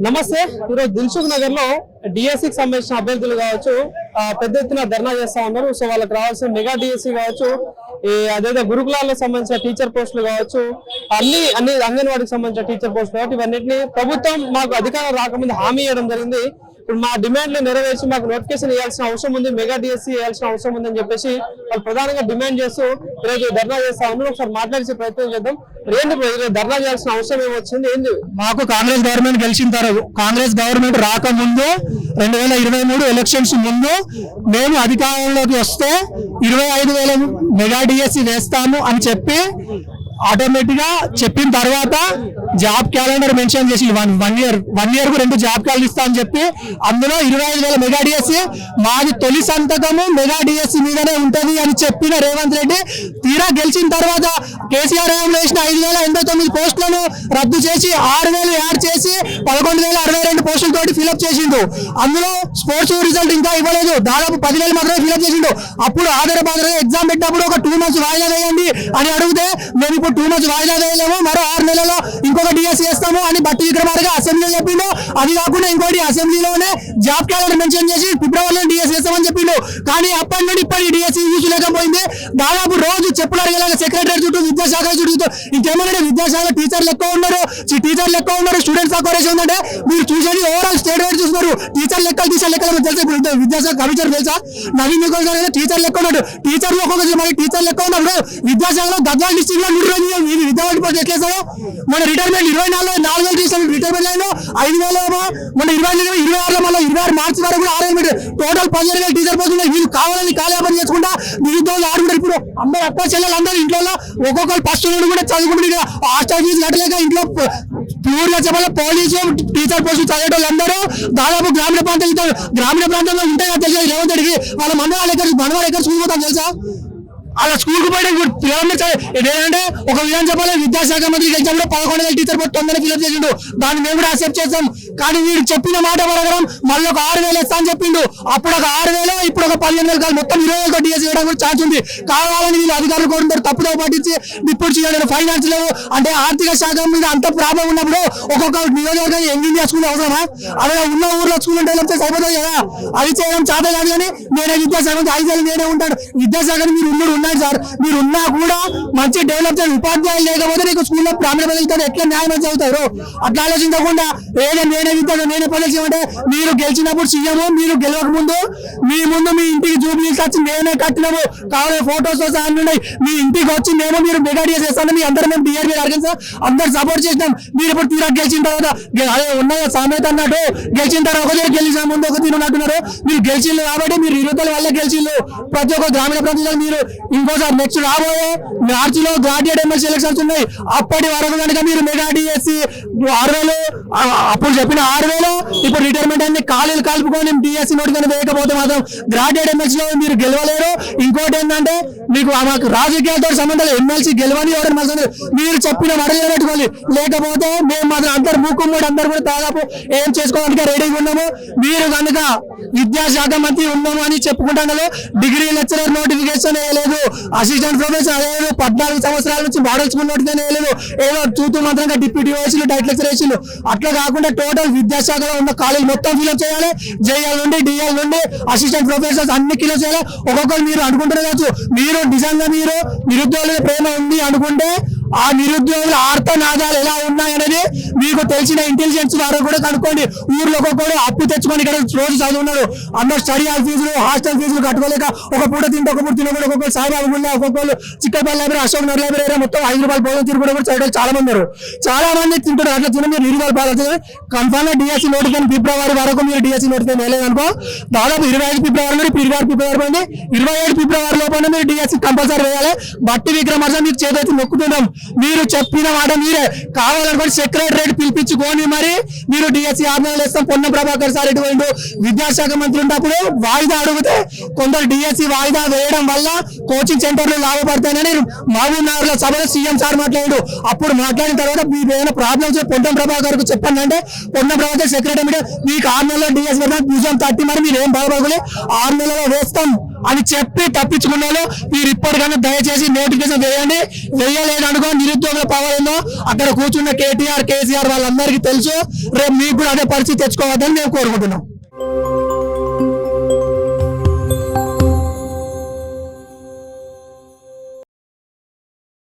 నమస్తే. ఈరోజు దిల్సుఖ్ నగర్ లో డిఎస్సికి సంబంధించిన అభ్యర్థులు కావచ్చు పెద్ద ఎత్తున ధర్నా చేస్తా ఉన్నారు. సో వాళ్ళకి రావాల్సిన మెగా డిఎస్సి కావచ్చు, అదేవిధంగా గురుకులాలకు సంబంధించిన టీచర్ పోస్టులు కావచ్చు, అన్ని అంగన్వాడికి సంబంధించిన టీచర్ పోస్టులు కాబట్టి ఇవన్నింటినీ ప్రభుత్వం మాకు అధికారం రాకముందు హామీ ఇవ్వడం జరిగింది. ఇప్పుడు మా డిమాండ్లు నెరవేర్చి మాకు నోటిఫికేషన్ ఇవ్వాల్సిన అవసరం ఉంది, మెగా డిఎస్సి ఇవ్వాల్సిన అవసరం ఉందని చెప్పేసి వాళ్ళు ప్రధానంగా డిమాండ్ చేస్తూ ఈరోజు ధర్నా చేస్తా ఉన్నారు. ఒకసారి మాట్లాడే ప్రయత్నం చేద్దాం. ఏంటి ధర్నా చేయాల్సిన అవసరం ఏమొచ్చింది? ఏంది? మాకు కాంగ్రెస్ గవర్నమెంట్ గెలిచిన తర్వాత, కాంగ్రెస్ గవర్నమెంట్ రాకముందు 2023 ఎలక్షన్స్ ముందు మేము అధికారంలోకి వస్తే 25,000 మెగా డిఎస్సి వేస్తాము అని చెప్పి ఆటోమేటిక్ గా చెప్పిన తర్వాత జాబ్ క్యాలెండర్ మెన్షన్ చేసి వన్ ఇయర్ కు 2 జాబ్ క్యాలెండర్ ఇస్తా అని చెప్పి అందులో 25,000 మెగా డిఎస్సి మాది తొలి సంతకము మెగా డిఎస్సి మీదనే ఉంటది అని చెప్పిన రేవంత్ రెడ్డి తీరా గెలిచిన తర్వాత కేసీఆర్ వేసిన 5,089 పోస్టులను రద్దు చేసి 6,000 యాడ్ చేసి 11,062 పోస్టులతోటి ఫిల్అప్ చేసిండు. అందులో స్పోర్ట్స్ రిజల్ట్ ఇంకా ఇవ్వలేదు, దాదాపు 10,000 మాత్రమే ఫిల్అప్ చేసిండు. అప్పుడు ఆధారబాధగా ఎగ్జామ్ పెట్టినప్పుడు ఒక 2 months వాయిదా వేయండి అని అడిగితే మేము ఇప్పుడు 2 months వాయిదా వేయలేము, మరో 6 నెలల్లో ఇంకొక డిఎస్సి చేస్తాము అని బట్టి విక్రమార్క అసెంబ్లీలో చెప్పిండు. అది కాకుండా ఇంకోటి అసెంబ్లీలోనే జాబ్ క్యాలెండర్ మెన్షన్ చేసి ఫిబ్రవరిలో డిఎస్సి చేస్తామని చెప్పిండు. కానీ అప్పటి నుండి ఇప్పటి డిఎస్సి యూజ్ లేకపోయింది. దాదాపు రోజు చెప్పులు అడిగేలాగా సెక్రటరీ చుట్టూ, విద్యాశాఖ చుట్టూ, ఇంకేమన్నా విద్యాశాఖ టీచర్లు ఎక్కువ ఉన్నారు, స్టూడెంట్స్ తక్కువ రేషన్ ఉందంటే మీరు చూసేది ఓవరాల్ స్టేట్ వైడ్ చూస్తున్నారు. టీచర్ లెక్కలు తెలుసా? ఇప్పుడు విద్యాశాఖ కమిషనర్ తెలుసా? నవీన్ టీచర్ లెక్క ఉన్నాడు. టీచర్లు ఒక్కొక్క మరి టీచర్ లెక్క ఉన్నప్పుడు విద్యాశాఖలో గద్వాల డిస్ట్రిక్ట్ లో విద్యార్థి పోటీ ఎట్లేసారు. మన రిటైర్మెంట్ 24,000 తీసాము, రిటైర్మెంట్ లైన్ 5,000 మన 26 మళ్ళీ 26 మార్చి వరకు కూడా 6,000 టోటల్ 15,000 టీచర్ పోతుంది. వీళ్ళు కావాలని కాలేపని చేసుకుంటా నిరుద్యోగులు ఆడుకుంటారు. ఇప్పుడు అందరూ అక్క చెల్లెలు అందరూ ఇంట్లో ఒక్కొక్కరు ఫస్ట్ కూడా చదువుకుంటే హాస్టల్ ఫీజు కట్టలేక ఇంట్లో ప్యూర్గా చెప్పాలి పోలీసు టీచర్ పోస్టులు చదివేటోళ్ళు అందరూ దాదాపు గ్రామీణ ప్రాంతంలో ఉంటాయి కదా తెలియదు. రేవంత్ రెడ్డికి వాళ్ళ మనవాళ్ళు ఎక్కడ స్కూల్ పోతాం తెలుసా? అలా స్కూల్కి పోయిన ఏంటంటే ఒక విధానం చెప్పాలి, విద్యాశాఖ మంత్రి ఎగ్జామ్ లో 11,000 టీచర్ పోస్ట్ తొందరగా ఫిల్అప్ చేసిండు. దాన్ని మేము కూడా యాక్సెప్ట్ చేస్తాం. కానీ వీడు చెప్పిన మాట ప్రకారం మళ్ళీ ఒక 6,000 ఇస్తా అని చెప్పిండు. అప్పుడు ఒక 6,000, ఇప్పుడు ఒక 15,000 కాదు, మొత్తం 20,000 డిఎస్సి వేయడానికి కూడా ఛాన్స్ ఉంది. కావాలని వీళ్ళు అధికారులు కోరుతారు, తప్పుదో పట్టించి డిప్యూటీ సీఎం ఫైనాన్స్ లేవు అంటే ఆర్థిక శాఖ మీద అంత ప్రాబ్లం ఉన్నప్పుడు ఒక్కొక్క నియోజకవర్గాన్ని ఇండియా స్కూల్ అవసరమా? అదే ఉన్న ఊర్లో స్కూల్ డెవలప్ చేసి అయిపోతుంది కదా. అది చేయడం చేత కాదు. కానీ నేనే విద్యాశాఖ 5,000 నేనే ఉంటాడు. విద్యాశాఖని మీరు సార్, మీరు ఉన్నా కూడా మంచి డెవలప్ చేయాలి. ఉపాధ్యాయులు లేకపోతే నీకు స్కూల్లో గ్రామీణ ప్రజలు ఎట్లా న్యాయం చదువుతారు? అట్లా ఆలోచించకుండా నేనే విద్య నేనే ప్రజలు అంటే మీరు గెలిచినప్పుడు సీఎం, మీరు గెలవక ముందు మీ ఇంటికి జూబ్లీస్ వచ్చి నేనే కట్టినాము, కావాలి ఫోటోస్ ఉన్నాయి, మీ ఇంటికి వచ్చి మీరు మెగా డిఎస్సి చేస్తాను, మీ అందరూ మేము డిఆర్బీ అడిగిన అందరు సపోర్ట్ చేసినాం. మీరు ఇప్పుడు తీరా గెలిచిన తర్వాత అదే ఉన్నాయో సామెత అన్నట్టు గెలిచిన తర్వాత ఒకసారి గెలిచిన ముందు ఒక తీరు అంటున్నారు. మీరు గెలిచిండ్రు కాబట్టి మీరు 20 వల్ల గెలిచిండ్రు. ప్రతి ఒక్క గ్రామీణ ప్రాంతాలు మీరు ఇంకోసారి నెక్స్ట్ రాబోయే మార్చిలో గ్రాడ్యుయేట్ ఎమ్మెల్సీ ఎలక్షన్స్ ఉన్నాయి. అప్పటి వరకు కనుక మీరు మెగా డిఎస్సి 6,000 అప్పుడు చెప్పిన 6,000 ఇప్పుడు రిటైర్మెంట్ అన్ని ఖాళీలు కలుపుకొని డిఎస్సి నోటిఫికేషన్ వేయకపోతే మాత్రం గ్రాడ్యుయేట్ ఎమ్మెల్సీలో మీరు గెలవలేరు. ఇంకోటి ఏంటంటే మీకు మాకు రాజకీయాలతో సంబంధాలు, ఎమ్మెల్సీ గెలవని ఎవరైనా మీరు చెప్పిన మడలు పెట్టుకోవాలి. లేకపోతే మేము మాత్రం అందరు మూకుమ్మడి అందరు కూడా దాదాపు ఏం చేసుకోవడానికి రెడీగా ఉన్నాము. మీరు కనుక విద్యాశాఖ మంత్రి ఉన్నాము అని చెప్పుకుంటాం. డిగ్రీ లెక్చరర్ నోటిఫికేషన్ వేయలేదు, అసిస్టెంట్ ప్రొఫెసర్ వేయలేదు, 14 సంవత్సరాల నుంచి మోడల్ స్కూల్ నోటిఫికేషన్ వేయలేదు, ఏదో చూతూ మాత్రంగా డిప్యూటీ వేసిలు, టైట్ లెక్చర్ వేసిలు. అట్లా కాకుండా టోటల్ విద్యాశాఖలో ఉన్న ఖాళీలు మొత్తం ఫిల్అప్ చేయాలి. జేఎల్ నుండి డిఎల్ నుండి అసిస్టెంట్ ప్రొఫెసర్స్ అన్ని ఫిల్అప్ చేయాలి. ఒక్కొక్కరు మీరు అనుకుంటారు కావచ్చు, మీరు నిజంగా మీరు నిరుద్యోగుల ప్రేమ ఉంది అనుకుంటే ఆ నిరుద్యోగుల ఆర్తనాదాలు ఎలా ఉన్నాయనేది మీకు తెలిసిన ఇంటెలిజెన్స్ వారు కూడా కనుక్కోండి. ఊర్లో ఒక్కొక్కరు అప్పు తెచ్చుకొని ఇక్కడ రోజు చదువున్నారు. అందరూ స్టడీ హాల్ ఫీజులు, హాస్టల్ ఫీజులు కట్టుకోలేక ఒక పూట తింటే ఒక పూట తినకుండా ఒక్కొక్కరు సాయిబాబు గుళ్ళ, ఒక్కొక్కరు చిక్కపల్లి లైబ్రరీ, అశోక్ నగర్ లైబ్రరీ మొత్తం 5 రూపాయలు భోజనం తిరుగుడు కూడా చదివే చాలా మంది ఉన్నారు. చాలా మంది తింటారు. అట్లా తిన మీరు 20 రూపాయలు కన్ఫర్మ్ గా డిఎస్సి నోటిఫికేషన్ ఫిబ్రవరి వరకు మీరు డిఎస్సి నోటిఫికేషన్ వేయలేదనుకో దాదాపు 25 ఫిబ్రవరి నుండి 26 ఫిబ్రవరి నుండి 27 ఫిబ్రవరి లోపల మీరు డిఎస్సి కంపల్సరీ వేయాలి. బట్టి విక్రమార్క మీకు చేతి మొక్కుతున్నాం. మీరు చెప్పిన మాట మీరే కావాలనుకోండి సెక్రటరేట్ పిలిపించుకొని మరి మీరు డిఎస్సి 6 నెలలు వేస్తాం. పొన్నం ప్రభాకర్ సార్ ఎటువంటి విద్యాశాఖ మంత్రి ఉన్నప్పుడు వాయిదా అడిగితే కొందరు డిఎస్సి వాయిదా వేయడం వల్ల కోచింగ్ సెంటర్లు లాభపడతాయని మహబూబ్ నగర్ లో సభలో సీఎం సార్ మాట్లాడాడు. అప్పుడు మాట్లాడిన తర్వాత మీకు ఏమైనా ప్రాబ్లమ్స్ పొన్నం ప్రభాకర్ కు చెప్పండి అంటే పొన్నం ప్రభాకర్ సెక్రటరీ మీకు 6 నెలల్లో డిఎస్సి వేద్దాం 30 మరి మీరు ఏం బాధపడకూడదు, 6 నెలల్లో వేస్తాం అని చెప్పి తప్పించుకున్న వాళ్ళు మీరు ఇప్పటికైనా దయచేసి నోటిఫికేషన్ వేయండి. వేయలేదు అనుకో నిరుద్యోగుల పవర్ ఉందో అక్కడ కూర్చున్న కేటీఆర్ కేసీఆర్ వాళ్ళందరికీ తెలుసు. రేపు మీకు కూడా అదే పరిస్థితి తెచ్చుకోవద్దని మేము కోరుకుంటున్నాం.